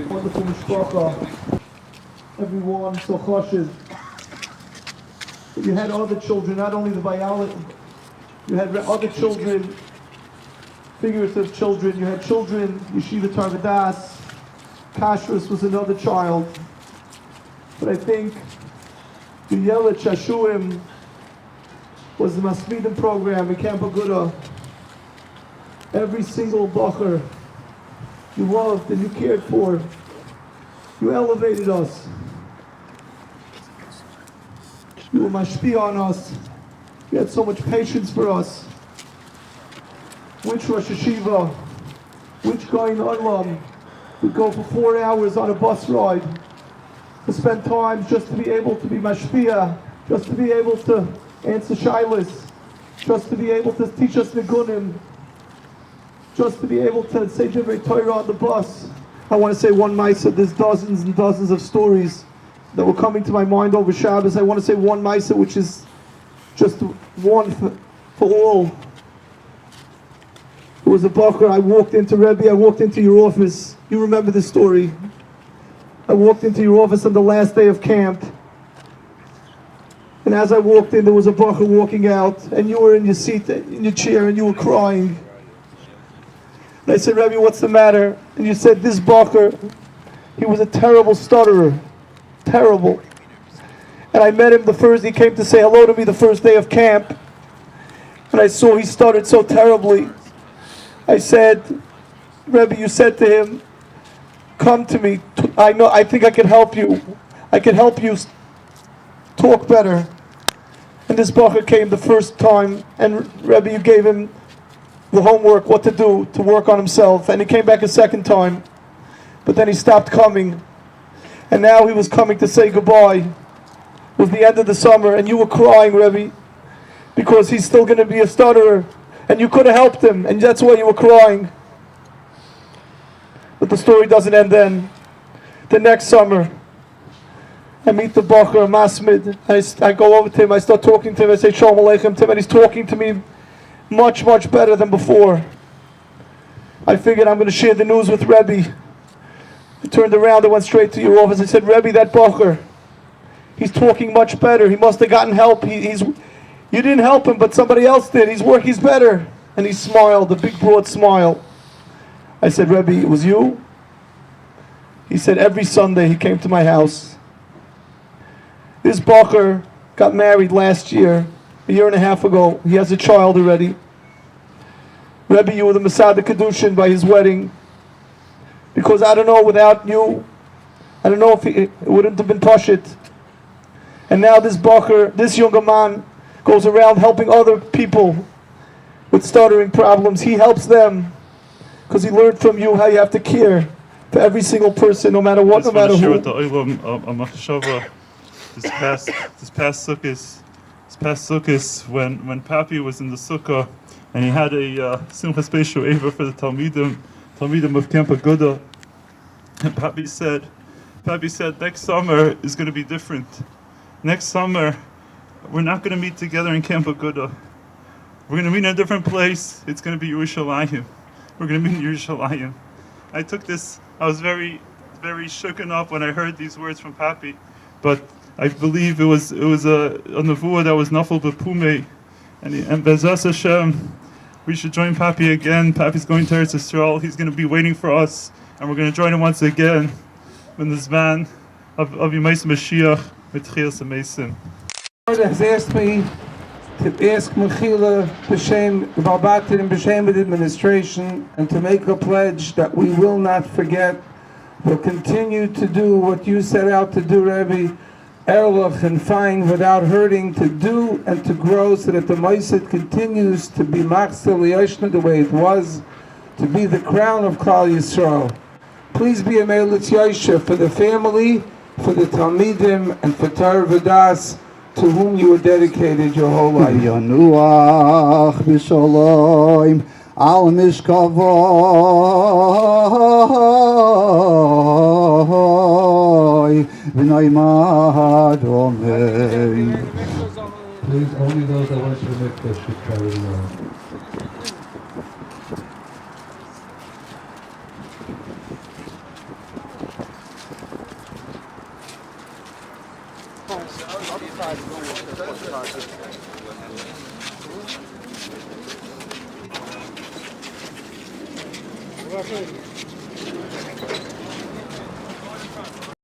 Wonderful mishpacha, everyone so chashiv. You had other children, not only the biology, you had other children, figurative children, you had children, Yeshiva Tarvadas, Kashrus was another child. But I think the Yelet Shashuim was the Masmidim program in Camp Aguda. Every single bacher you loved and you cared for, you elevated us. You were mashpia on us. You had so much patience for us. Which Rosh Hashiva, which Gaon Olam would go for 4 hours on a bus ride to spend time just to be able to be mashpia, just to be able to answer shilas, just to be able to teach us nigunim, just to be able to say Divrei Torah on the bus. I want to say one ma'aseh. There's dozens and dozens of stories that were coming to my mind over Shabbos. I want to say one ma'aseh, which is just one for all. It was a bacher. I walked into Rebbe, I walked into your office. You remember the story. I walked into your office on the last day of camp. And as I walked in, there was a bacher walking out, and you were in your seat, in your chair, and you were crying. And I said, Rebbe, what's the matter? And you said, this bacher, he was a terrible stutterer. Terrible. And I met him he came to say hello to me the first day of camp. And I saw he stuttered so terribly. I said, Rebbe, you said to him, come to me. I think I can help you. I can help you talk better. And this bacher came the first time, and Rebbe, you gave him the homework, what to do, to work on himself. And he came back a second time. But then he stopped coming. And now he was coming to say goodbye. It was the end of the summer, and you were crying, Rebbe, because he's still going to be a stutterer. And you could have helped him, and that's why you were crying. But the story doesn't end then. The next summer, I meet the bacher, Masmid. I go over to him, I start talking to him, I say Shalom Aleichem to him, and he's talking to me much, much better than before. I figured I'm going to share the news with Rebbe. I turned around and went straight to your office. I said, Rebbe, that bacher, he's talking much better. He must have gotten help. You didn't help him, but somebody else did. He's better. And he smiled, a big broad smile. I said, Rebbe, it was you? He said, every Sunday he came to my house. This bacher got married last year, a year and a half ago. He has a child already. Rebbe, you were the Masada Kedushin by his wedding. Because I don't know, without you, I don't know if it wouldn't have been Pashit. And now this bacher, this younger man, goes around helping other people with stuttering problems. He helps them because he learned from you how you have to care for every single person, no matter what, no matter who. This past Sukkot, when Papi was in the sukkah and he had a Simchas Beis Shu'eva for the Talmidim of Camp Aguda, and Papi said, next summer is going to be different. Next summer, we're not going to meet together in Camp Aguda. We're going to meet in a different place. It's going to be Yerushalayim. We're going to meet in Yerushalayim. I took this, I was very, very shooken up when I heard these words from Papi, but I believe it was a nevuah that was nafal b'pumei, and Bezras Hashem, we should join Papi again. Papi's going to Eretz Yisrael. He's going to be waiting for us, and we're going to join him once again when the Zman of Yemais Mashiach with Tchias HaMeisim. The Lord has asked me to ask Mechila b'shem Valbatim and b'shem of the administration, and to make a pledge that we will not forget. We'll continue to do what you set out to do, Rebbe, Erlich and find without hurting, to do and to grow, so that the Meiset continues to be Machzor Liyoshna the way it was, to be the crown of Klal Yisrael. Please be a Meilitz Yosef for the family, for the Talmidim, and for Torah V'das, to whom you were dedicated your whole life. al mishkavoy v'noy madomei. Please, only those that went to the mikveh should carry the oil.